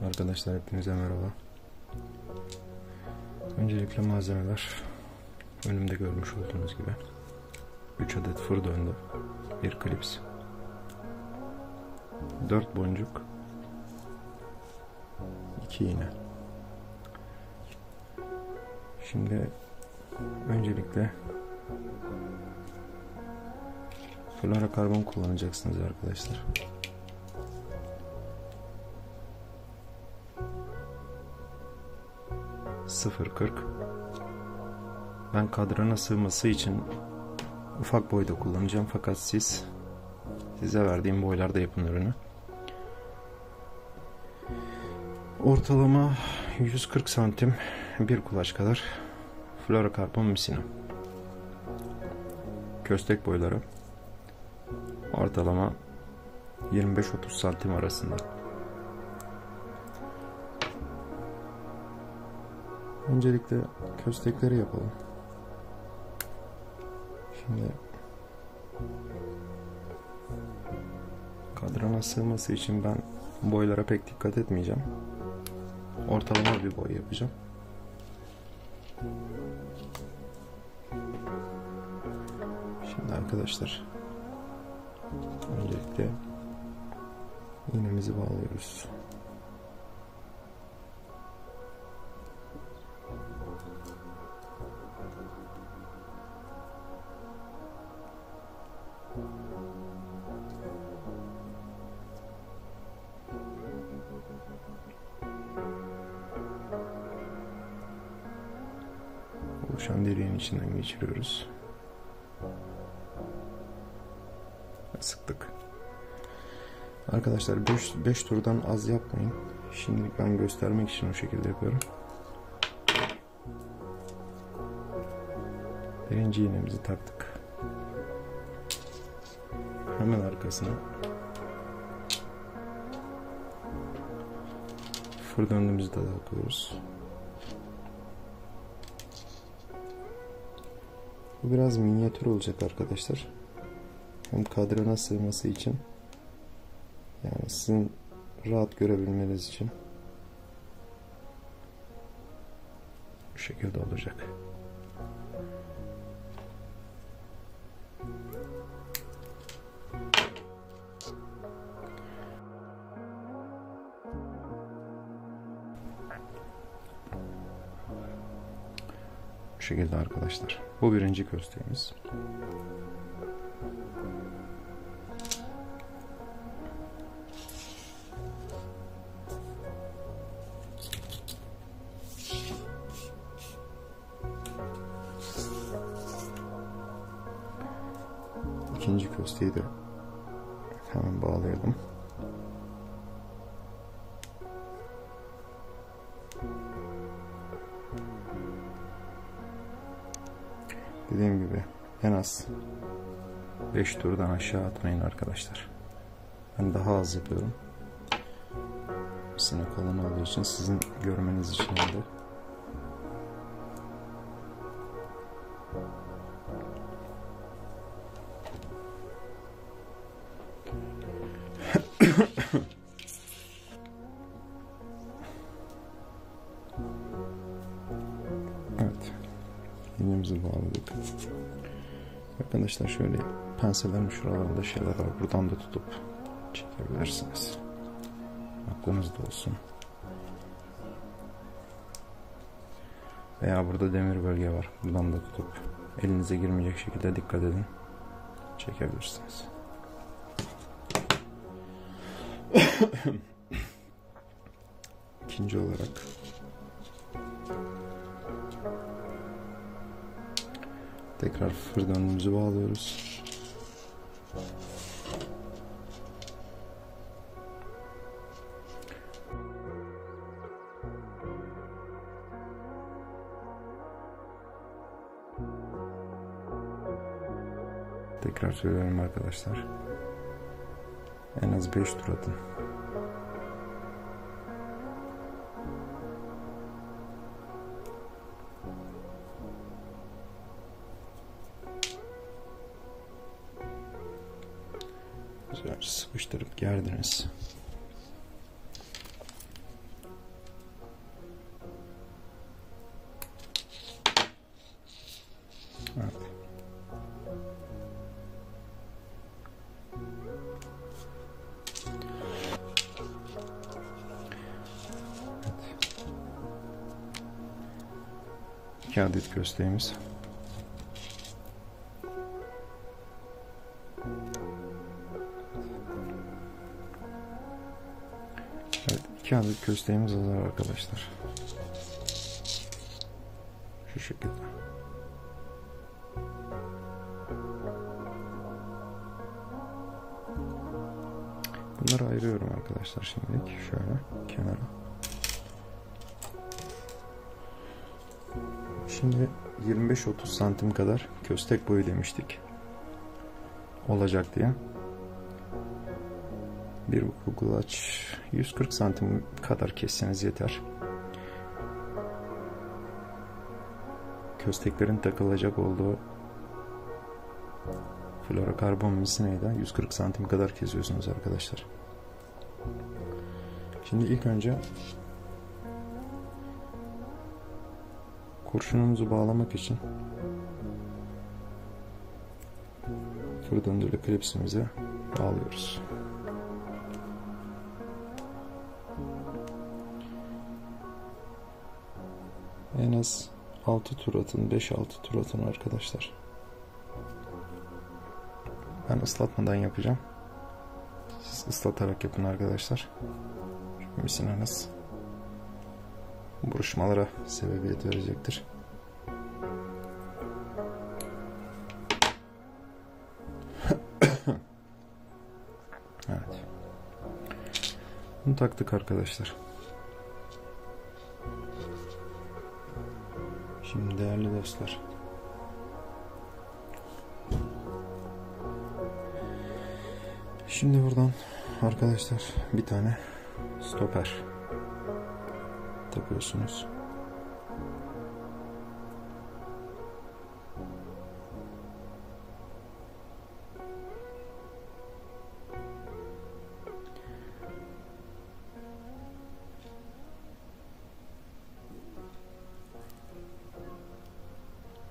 Arkadaşlar hepinize merhaba. Öncelikle malzemeler önümde görmüş olduğunuz gibi 3 adet fır döndü, 1 klips, 4 boncuk, 2 iğne. Şimdi öncelikle fluorokarbon kullanacaksınız arkadaşlar. .040. Ben kadrana sığması için ufak boyda kullanacağım, fakat size verdiğim boylarda yapın ürünü. Ortalama 140 santim, bir kulaç kadar fluorokarbon misina. Köstek boyları ortalama 25-30 santim arasında. Öncelikle köstekleri yapalım. Şimdi kadrana sığması için ben boylara pek dikkat etmeyeceğim. Ortalama bir boy yapacağım. Şimdi arkadaşlar öncelikle iğnemizi bağlıyoruz. Oluşan deliğin içinden geçiriyoruz. Sıktık. Arkadaşlar 5 turdan az yapmayın. Şimdilik ben göstermek için o şekilde yapıyorum. Birinci iğnemizi taktık. Hemen arkasına fır döndüğümüzü de takıyoruz. Bu biraz minyatür olacak arkadaşlar. Hem kadrana sığması için, yani sizin rahat görebilmeniz için bu şekilde olacak. Bu şekilde arkadaşlar. Bu birinci kösteğimiz. İkinci kösteği de hemen bağlayalım. Dediğim gibi en az 5 turdan aşağı atmayın arkadaşlar. Ben daha az yapıyorum. Misina kalın olduğu için, sizin görmeniz için de. Evet. İğnemizi bağladık. Arkadaşlar şöyle penselerin şuralarında şeyler var. Buradan da tutup çekebilirsiniz. Aklınızda olsun. Veya burada demir bölge var. Buradan da tutup elinize girmeyecek şekilde dikkat edin. Çekebilirsiniz. İkinci olarak tekrar fır döndüğümüzü bağlıyoruz. Tekrar söylüyorum arkadaşlar. En az 5 tur atın. Güzelce sıkıştırıp gerdiniz. 2 adet kösteğimiz. Evet, 2 adet kösteğimiz hazır arkadaşlar. Şu şekilde. Bunları ayırıyorum arkadaşlar şimdilik. Şöyle kenara. Şimdi 25-30 santim kadar köstek boyu demiştik. Olacak diye. Bir kulaç 140 santim kadar kesseniz yeter. Kösteklerin takılacak olduğu florokarbon misinayı da 140 santim kadar kesiyorsunuz arkadaşlar. Şimdi ilk önce kurşunumuzu bağlamak için fır döndürülü klipsimize bağlıyoruz. En az 6 tur atın, 5-6 tur atın arkadaşlar. Ben ıslatmadan yapacağım. Siz ıslatarak yapın arkadaşlar. Çünkü misinanız buruşmalara sebebiyet verecektir. Evet. Bunu taktık arkadaşlar. Şimdi değerli dostlar, şimdi buradan arkadaşlar bir tane stoper takıyorsunuz.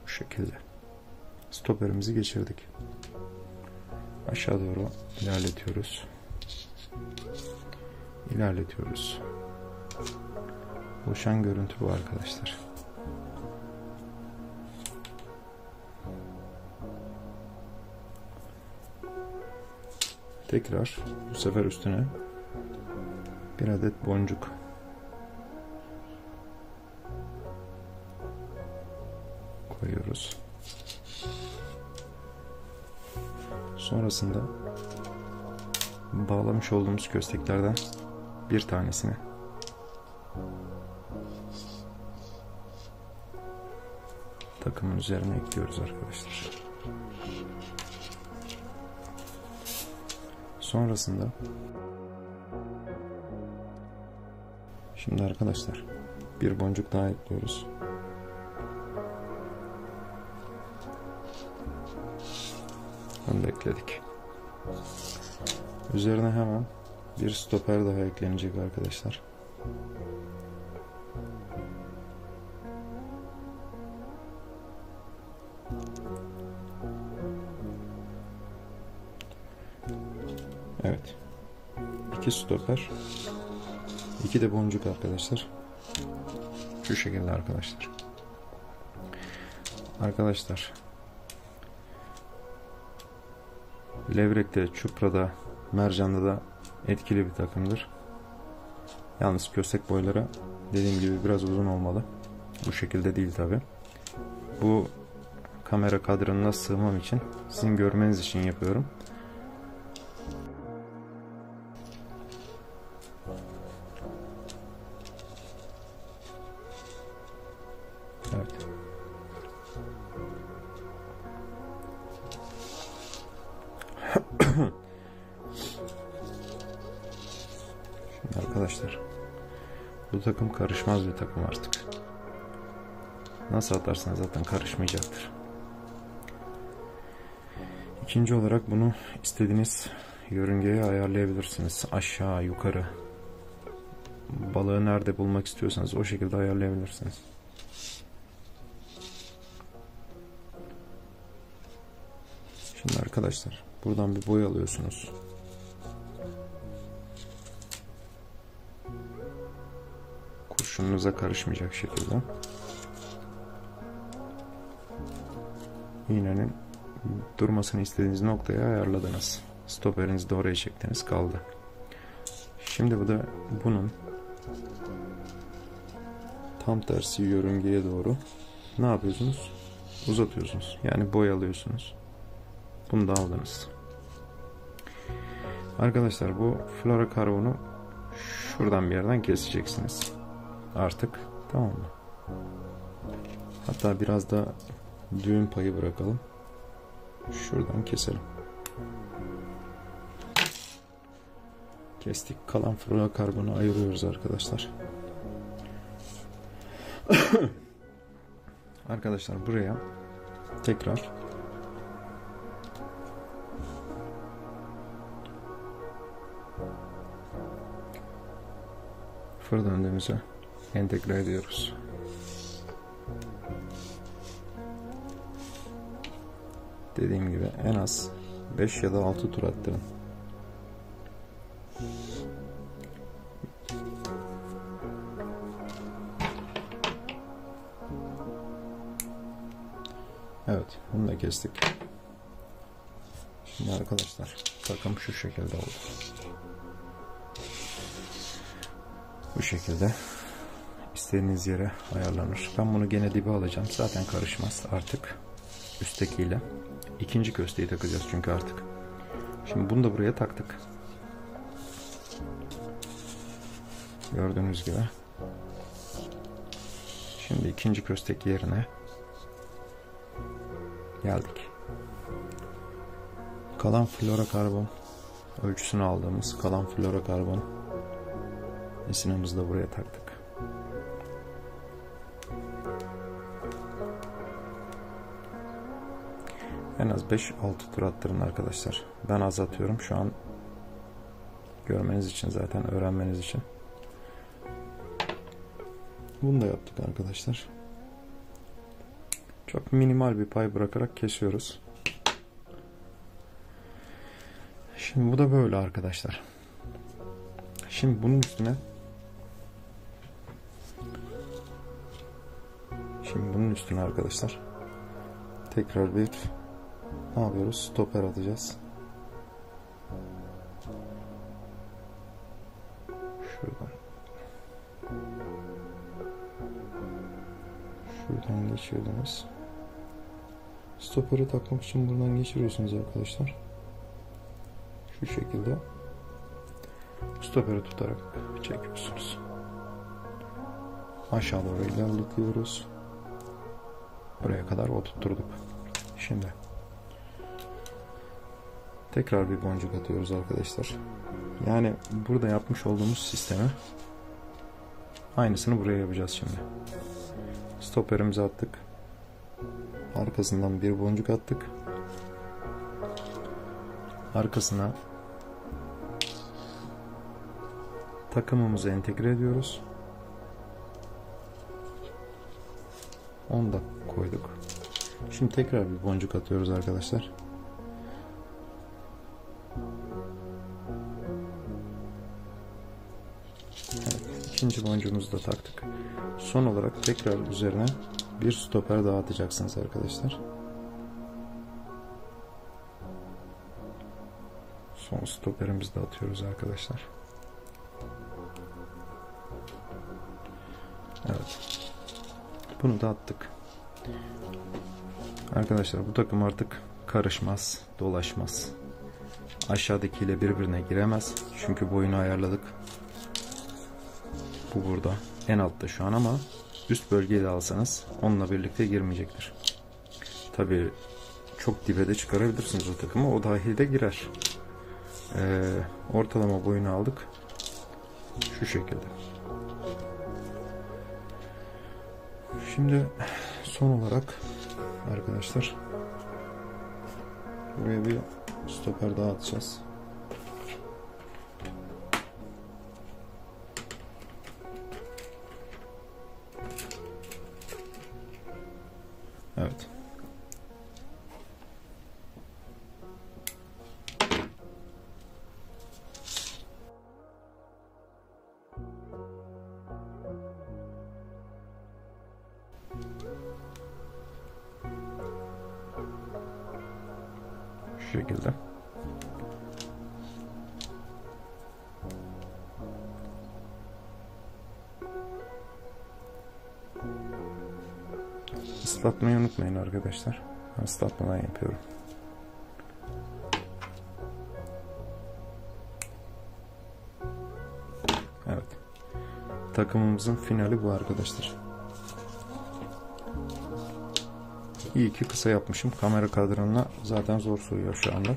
Bu şekilde stoperimizi geçirdik. Aşağı doğru ilerletiyoruz. İlerletiyoruz. Oluşan görüntü bu arkadaşlar. Tekrar bu sefer üstüne bir adet boncuk koyuyoruz. Sonrasında bağlamış olduğumuz kösteklerden bir tanesini takımın üzerine ekliyoruz arkadaşlar. Sonrasında şimdi arkadaşlar bir boncuk daha ekliyoruz. Bunu da ekledik. Üzerine hemen bir stoper daha eklenecek arkadaşlar. Evet. 2 stoper, 2 de boncuk arkadaşlar. Şu şekilde arkadaşlar. Arkadaşlar, levrekte, çuprada, mercanda da etkili bir takımdır. Yalnız köstek boyları dediğim gibi biraz uzun olmalı. Bu şekilde değil tabi. Bu kamera kadranına sığmam için, sizin görmeniz için yapıyorum. Evet. Şimdi arkadaşlar, bu takım karışmaz bir takım artık. Nasıl atarsanız zaten karışmayacaktır. İkinci olarak bunu istediğiniz yörüngeye ayarlayabilirsiniz. Aşağı, yukarı. Balığı nerede bulmak istiyorsanız o şekilde ayarlayabilirsiniz. Şimdi arkadaşlar, buradan bir boy alıyorsunuz. Kurşununuza karışmayacak şekilde. iğnenin durmasını istediğiniz noktaya ayarladınız. Stoperinizi de oraya çektiniz, kaldı. Şimdi bu da bunun tam tersi yörüngeye doğru ne yapıyorsunuz? Uzatıyorsunuz. Yani boyalıyorsunuz. Bunu da aldınız. Arkadaşlar bu fluorokarbonu şuradan bir yerden keseceksiniz. Artık tamam mı? Hatta biraz da düğüm payı bırakalım. Şuradan keselim. Kestik. Kalan fluorokarbonu ayırıyoruz arkadaşlar. Arkadaşlar buraya tekrar fır döndüğümüzü entegre ediyoruz. Dediğim gibi en az 5 ya da 6 tur attırın. Evet, bunu da kestik. Şimdi arkadaşlar takım şu şekilde oldu. Bu şekilde istediğiniz yere ayarlanır. Ben bunu gene dibe alacağım. Zaten karışmaz artık üsttekiyle. İkinci kösteği takacağız çünkü artık. Şimdi bunu da buraya taktık. Gördüğünüz gibi. Şimdi ikinci köstek yerine geldik. Kalan fluorokarbon ölçüsünü aldığımız kalan fluorokarbon misinamızı da buraya taktık. En az 5-6 tur attırın arkadaşlar. Ben az atıyorum şu an, görmeniz için, zaten öğrenmeniz için. Bunu da yaptık arkadaşlar. Çok minimal bir pay bırakarak kesiyoruz. Şimdi bu da böyle arkadaşlar. Şimdi bunun üstüne arkadaşlar tekrar bir ne yapıyoruz? Stoper atacağız. Şuradan geçirdiniz. Stoperi takmak için buradan geçiriyorsunuz arkadaşlar. Şu şekilde stoperi tutarak çekiyorsunuz. Aşağı doğru ilerletiyoruz. Buraya kadar oturtturduk. Şimdi tekrar bir boncuk atıyoruz arkadaşlar. Yani burada yapmış olduğumuz sistemi aynısını buraya yapacağız şimdi. Stoperimizi attık. Arkasından bir boncuk attık. Arkasına takımımızı entegre ediyoruz. Onu da koyduk. Şimdi tekrar bir boncuk atıyoruz arkadaşlar. Evet, ikinci boncuğumuzu da taktık. Son olarak tekrar üzerine bir stoper daha atacaksınız arkadaşlar. Son stoperimizi de atıyoruz arkadaşlar. Evet. Bunu da attık. Arkadaşlar bu takım artık karışmaz, dolaşmaz. Aşağıdakiyle birbirine giremez. Çünkü boyunu ayarladık. Bu burada. En altta şu an ama üst bölgeyi de alsanız onunla birlikte girmeyecektir. Tabii çok dibe de çıkarabilirsiniz o takımı. O dahilde girer. Ortalama boyunu aldık. Şu şekilde. Şimdi son olarak arkadaşlar buraya bir stoper daha atacağız. Evet. Şu şekilde. Islatmayı unutmayın arkadaşlar. Ben ıslatmadan yapıyorum. Evet. Takımımızın finali bu arkadaşlar. İyi ki kısa yapmışım. Kamera kadranına zaten zor sığıyor şu anda.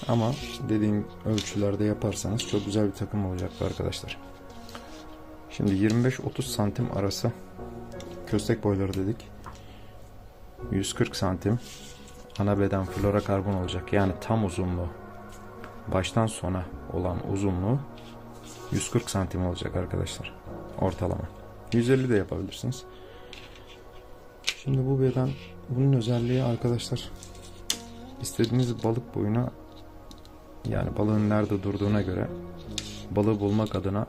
Ama dediğim ölçülerde yaparsanız çok güzel bir takım olacaktı arkadaşlar. Şimdi 25-30 santim arası köstek boyları dedik. 140 santim ana beden florokarbon olacak. Yani tam uzunluğu, baştan sona olan uzunluğu 140 santim olacak arkadaşlar. Ortalama. 150 de yapabilirsiniz. Şimdi bu beden, bunun özelliği arkadaşlar, istediğiniz balık boyuna, yani balığın nerede durduğuna göre balığı bulmak adına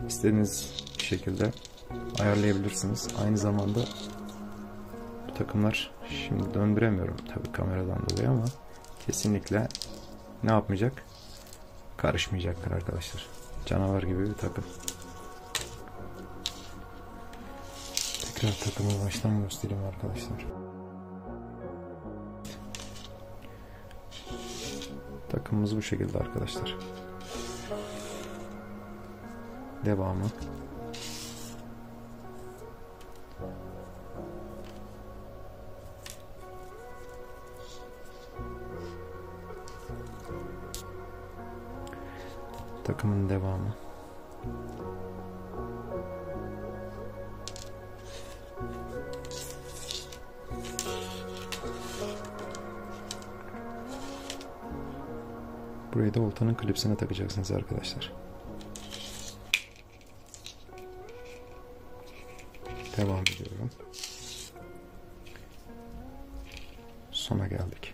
istediğiniz şekilde ayarlayabilirsiniz. Aynı zamanda bu takımlar, şimdi döndüremiyorum tabii kameradan dolayı, ama kesinlikle ne yapmayacak? Karışmayacaktır arkadaşlar. Canavar gibi bir takım. Tekrar takımı baştan göstereyim arkadaşlar. Takımımız bu şekilde arkadaşlar. Devamı. Takımın devamı. Burayı da oltanın klipsine takacaksınız arkadaşlar. Devam ediyorum. Sona geldik.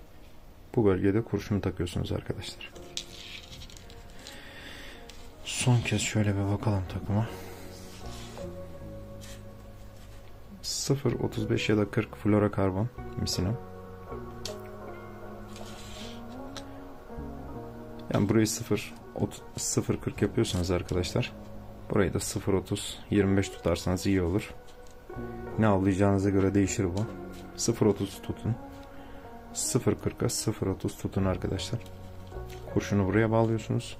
Bu bölgede kurşunu takıyorsunuz arkadaşlar. Son kez şöyle bir bakalım takıma. 0.35 ya da 40 florokarbon misina. Yani burayı 0.40 yapıyorsanız arkadaşlar, burayı da 0.30-25 tutarsanız iyi olur. Ne avlayacağınıza göre değişir bu. 0.30 tutun. 0.40'a 0.30 tutun arkadaşlar. Kurşunu buraya bağlıyorsunuz.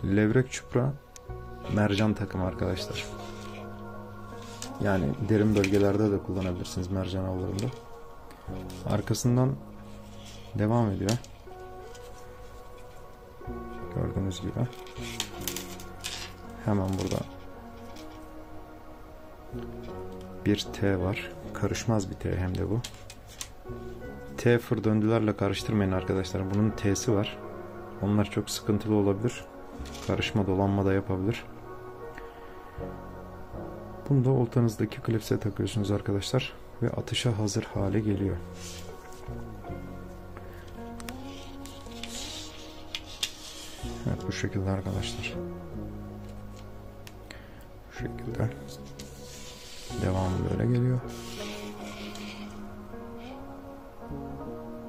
Levrek çupra mercan takımı arkadaşlar. Yani derin bölgelerde de kullanabilirsiniz mercan avlarında. Arkasından devam ediyor. Gördüğünüz gibi. Hemen burada bir T var. Karışmaz bir T hem de bu. T fır döndülerle karıştırmayın arkadaşlar. Bunun T'si var. Onlar çok sıkıntılı olabilir. Karışma, dolanma da yapabilir. Bunu da oltanızdaki klipse takıyorsunuz arkadaşlar. Ve atışa hazır hale geliyor. Evet, bu şekilde arkadaşlar. Bu şekilde. Devamı böyle geliyor.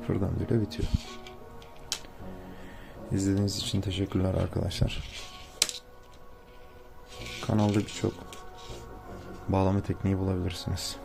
Fır döndüyle bitiyor. İzlediğiniz için teşekkürler arkadaşlar. Kanalda birçok bağlama tekniği bulabilirsiniz.